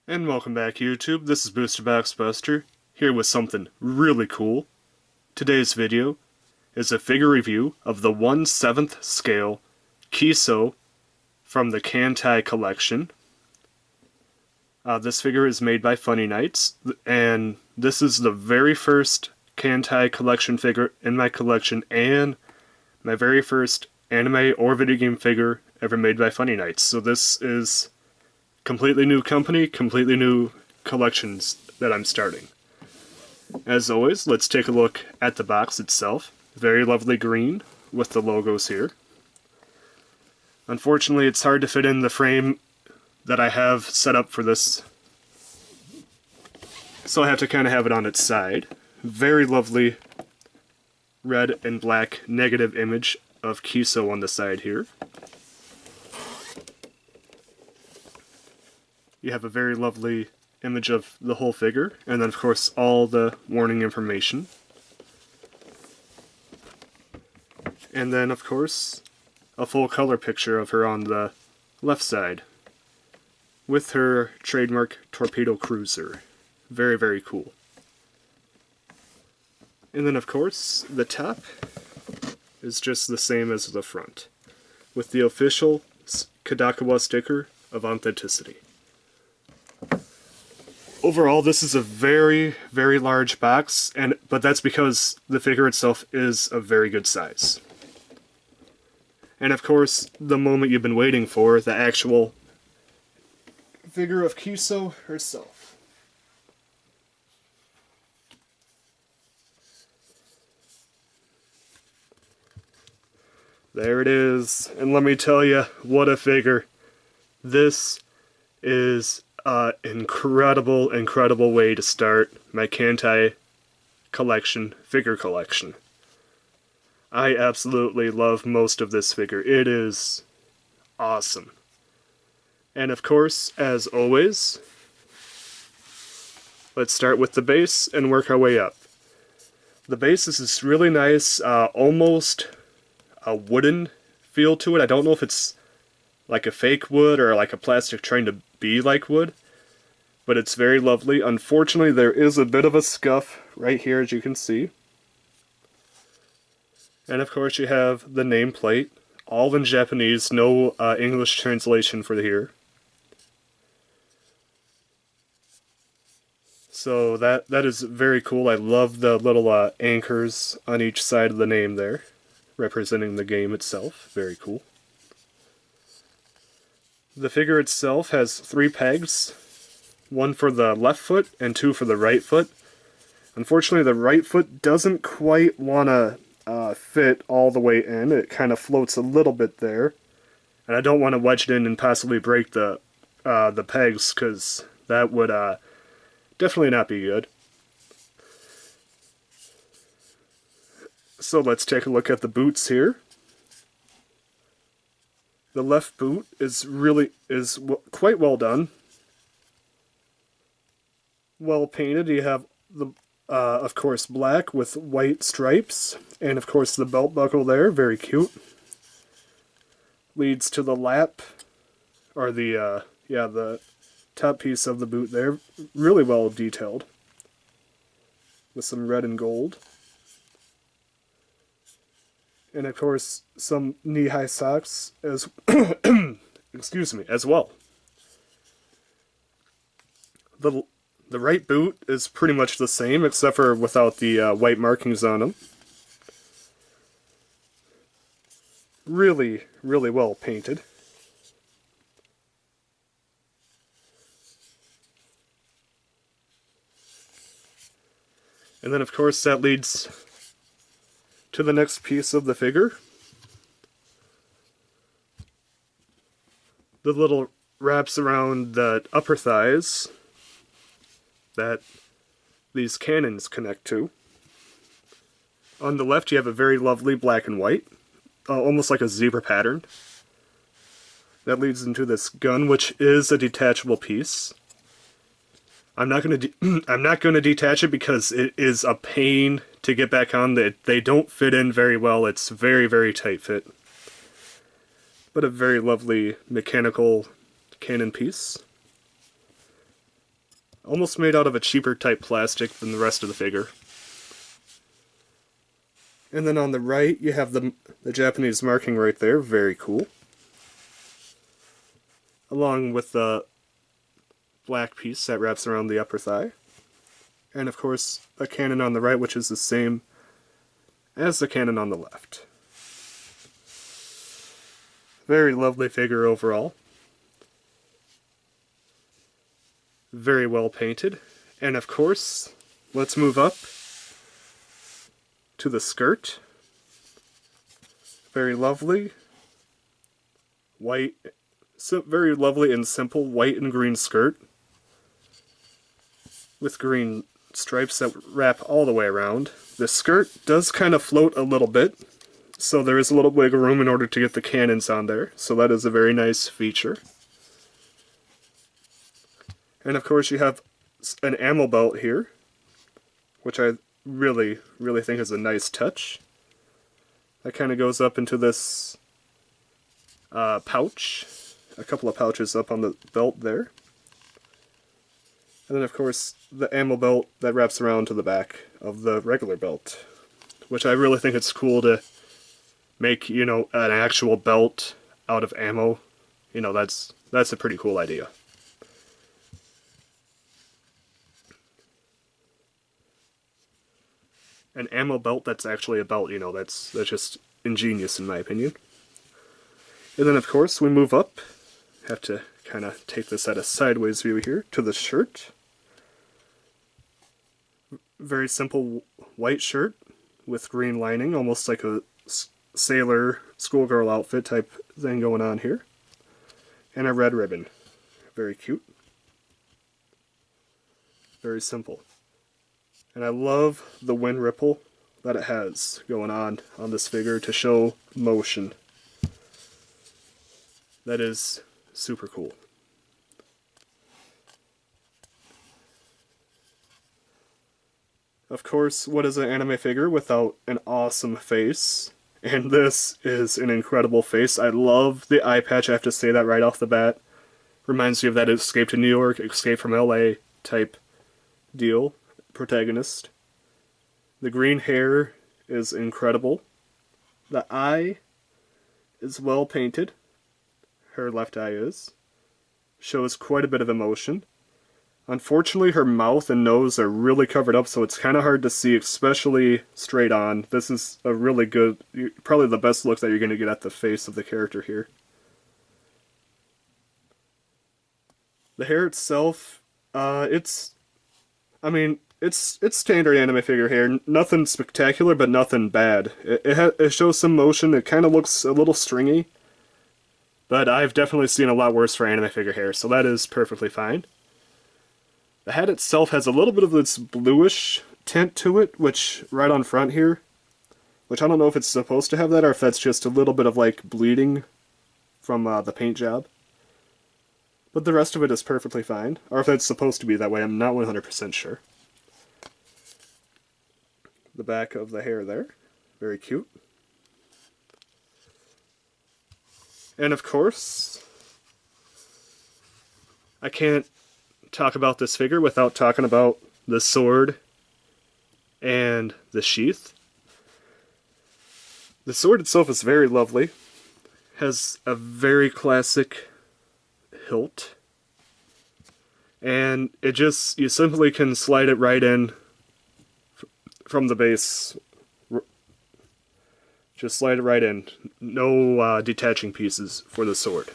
And welcome back, YouTube. This is Booster Box Buster, here with something really cool. Today's video is a figure review of the 1/7 scale Kiso from the Kantai Collection. This figure is made by FunnyKnights, and this is the very first Kantai Collection figure in my collection, and my very first anime or video game figure ever made by FunnyKnights. So this is completely new company, completely new collections that I'm starting. As always, let's take a look at the box itself. Very lovely green with the logos here. Unfortunately, it's hard to fit in the frame that I have set up for this, so I have to kind of have it on its side. Very lovely red and black negative image of Kiso on the side here. You have a very lovely image of the whole figure, and then of course all the warning information. And then of course a full color picture of her on the left side with her trademark Torpedo Cruiser. Very, very cool. And then of course the top is just the same as the front, with the official Kadakawa sticker of authenticity. Overall, this is a very, very large box, but that's because the figure itself is a very good size. And of course, the moment you've been waiting for, the actual figure of Kiso herself. There it is, and let me tell you, what a figure. This is incredible, incredible way to start my Kantai Collection figure collection. I absolutely love most of this figure. It is awesome. And of course, as always, let's start with the base and work our way up. The base is this really nice, almost a wooden feel to it. I don't know if it's like a fake wood or like a plastic trying to be like wood, but it's very lovely. Unfortunately, there is a bit of a scuff right here, as you can see. And of course you have the nameplate, all in Japanese, no English translation for here. So that is very cool. I love the little anchors on each side of the name there, representing the game itself. Very cool. The figure itself has 3 pegs, one for the left foot and 2 for the right foot. Unfortunately, the right foot doesn't quite want to fit all the way in. It kind of floats a little bit there, and I don't want to wedge it in and possibly break the pegs, because that would definitely not be good. So let's take a look at the boots here. The left boot is quite well done, well painted. You have the of course black with white stripes, and of course the belt buckle there, very cute. Leads to the lap, or the top piece of the boot there, really well detailed, with some red and gold. And of course, some knee-high socks as excuse me, as well. The right boot is pretty much the same, except for without the white markings on them. Really, really well painted. And then of course that leads to the next piece of the figure. The little wraps around the upper thighs that these cannons connect to. On the left you have a very lovely black and white, almost like a zebra pattern. That leads into this gun, which is a detachable piece. I'm not going to detach it because it is a pain to get back on. They don't fit in very well. It's very, very tight fit. But a very lovely mechanical cannon piece. Almost made out of a cheaper type plastic than the rest of the figure. And then on the right, you have the Japanese marking right there, very cool. Along with the black piece that wraps around the upper thigh. And of course, a cannon on the right, which is the same as the cannon on the left. Very lovely figure overall. Very well painted. And of course, let's move up to the skirt. Very lovely. White, so very lovely and simple white and green skirt with green stripes that wrap all the way around. The skirt does kind of float a little bit, so there is a little wiggle room in order to get the cannons on there, so that is a very nice feature. And of course you have an ammo belt here, which I really think is a nice touch. That kind of goes up into this pouch. A couple of pouches up on the belt there. And then of course the ammo belt that wraps around to the back of the regular belt. Which I really think it's cool to make, you know, an actual belt out of ammo. You know, that's a pretty cool idea. An ammo belt that's actually a belt, you know, that's just ingenious in my opinion. And then of course we move up, have to kind of take this at a sideways view here, to the shirt. Very simple white shirt with green lining, almost like a sailor schoolgirl outfit type thing going on here. And a red ribbon. Very cute. Very simple. And I love the wind ripple that it has going on this figure to show motion. That is super cool. Of course, what is an anime figure without an awesome face? And this is an incredible face. I love the eye patch, I have to say that right off the bat. Reminds me of that Escape to New York, Escape from LA type deal. Protagonist. The green hair is incredible. The eye is well painted. Her left eye is. Shows quite a bit of emotion. Unfortunately, her mouth and nose are really covered up, so it's kind of hard to see, especially straight on. This is a really good, probably the best look that you're going to get at the face of the character here. The hair itself, it's standard anime figure hair. Nothing spectacular, but nothing bad. It shows some motion. It kind of looks a little stringy. But I've definitely seen a lot worse for anime figure hair, so that is perfectly fine. The hat itself has a little bit of this bluish tint to it, which right on front here. Which I don't know if it's supposed to have that, or if that's just a little bit of like bleeding from the paint job. But the rest of it is perfectly fine. Or if that's supposed to be that way, I'm not 100% sure. The back of the hair there. Very cute. And of course, I can't talk about this figure without talking about the sword and the sheath. The sword itself is very lovely. Has a very classic hilt. And it just, you simply can slide it right in from the base. Just slide it right in. No detaching pieces for the sword.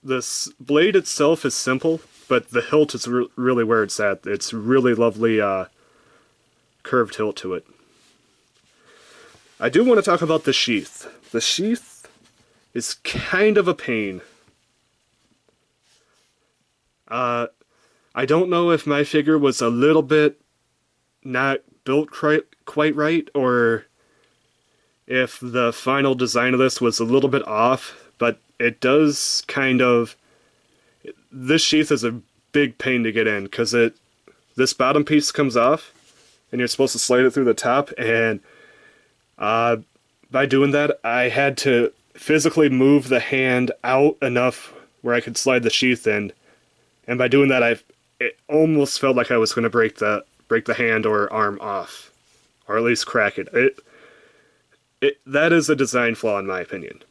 This blade itself is simple, but the hilt is really where it's at. It's really lovely curved hilt to it. I do want to talk about the sheath. The sheath is kind of a pain. I don't know if my figure was a little bit not built quite right, or if the final design of this was a little bit off, but it does kind of... This sheath is a big pain to get in, because this bottom piece comes off, and you're supposed to slide it through the top, and by doing that, I had to physically move the hand out enough where I could slide the sheath in, And by doing that, it almost felt like I was going to break the hand or arm off, or at least crack it. That is a design flaw in my opinion.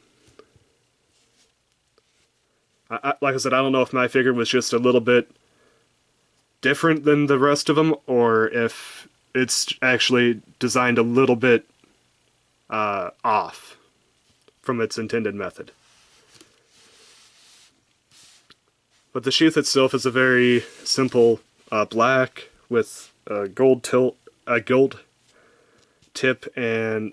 Like I said, I don't know if my figure was just a little bit different than the rest of them, or if it's actually designed a little bit off from its intended method. But the sheath itself is a very simple black with a gold tip, and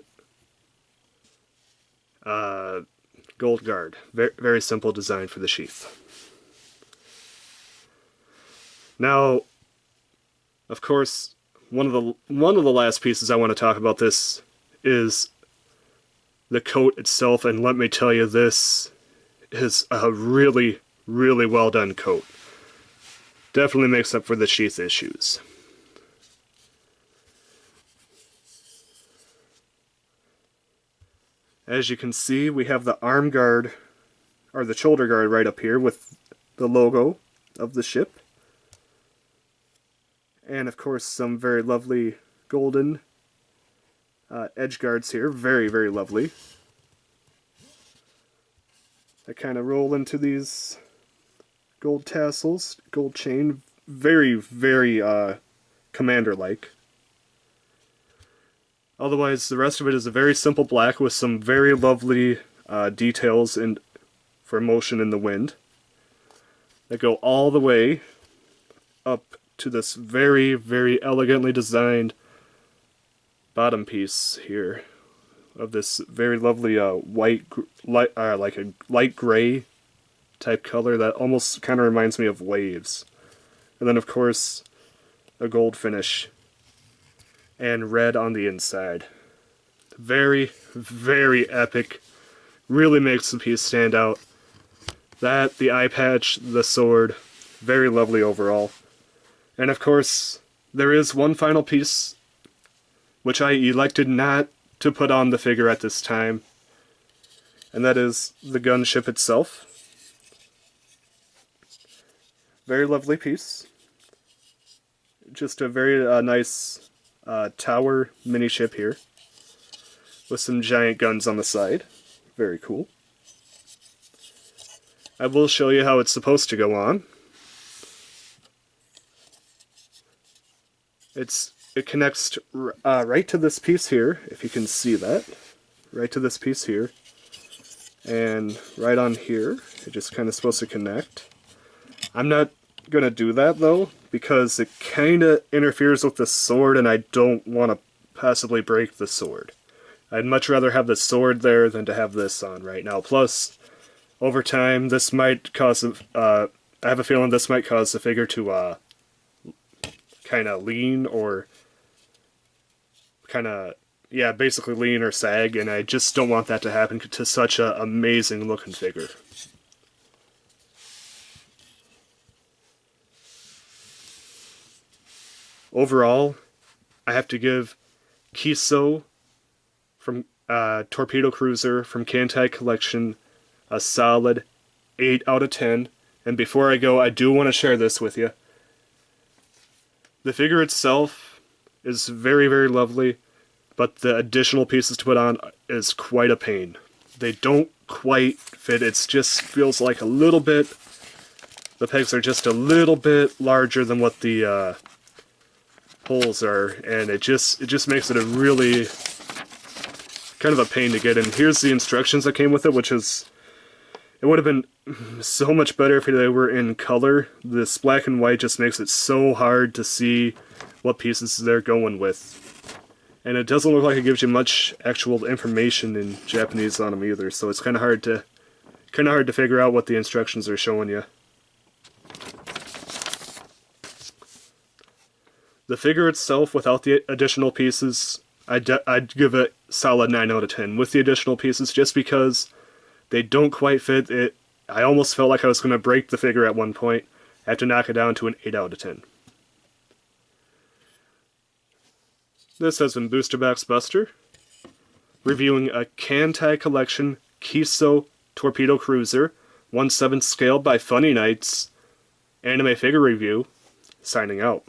gold guard. Very, very simple design for the sheath. Now, of course, one of the last pieces I want to talk about this is the coat itself, and let me tell you, this is a really, really well done coat. Definitely makes up for the sheath issues. As you can see, we have the arm guard, or the shoulder guard right up here with the logo of the ship. And of course some very lovely golden edge guards here. Very, very lovely. They kind of roll into these gold tassels, gold chain. Very, very commander-like. Otherwise, the rest of it is a very simple black with some very lovely details for motion in the wind that go all the way up to this very, very elegantly designed bottom piece here of this very lovely like a light gray type color that almost kind of reminds me of waves. And then, of course, a gold finish and red on the inside. Very, very epic. Really makes the piece stand out. That, the eye patch, the sword, very lovely overall. And of course, there is one final piece which I elected not to put on the figure at this time, and that is the gunship itself. Very lovely piece. Just a very nice tower mini ship here with some giant guns on the side. Very cool. I will show you how it's supposed to go on. It connects right to this piece here, if you can see that. Right to this piece here. And right on here, it just kind of supposed to connect. I'm not going to do that though, because it kind of interferes with the sword and I don't want to possibly break the sword. I'd much rather have the sword there than to have this on right now. Plus, over time, this might cause, I have a feeling this might cause the figure to kind of lean or kind of, yeah, basically lean or sag, and I just don't want that to happen to such an amazing looking figure. Overall, I have to give Kiso from Torpedo Cruiser from Kantai Collection a solid 8 out of 10. And before I go, I do want to share this with you. The figure itself is very, very lovely, but the additional pieces to put on is quite a pain. They don't quite fit. It just feels like a little bit, the pegs are just a little bit larger than what the holes are, and it just makes it a really kind of a pain to get in. Here's the instructions that came with it, which is, it would have been so much better if they were in color. This black and white just makes it so hard to see what pieces they're going with. And it doesn't look like it gives you much actual information in Japanese on them either, so it's kind of hard to figure out what the instructions are showing you. The figure itself, without the additional pieces, I'd give it a solid 9 out of 10. With the additional pieces, just because they don't quite fit, I almost felt like I was going to break the figure at one point. I have to knock it down to an 8 out of 10. This has been Booster Box Buster, reviewing a Kantai Collection Kiso Torpedo Cruiser, 1/7 scale by FunnyKnights, Anime Figure Review, signing out.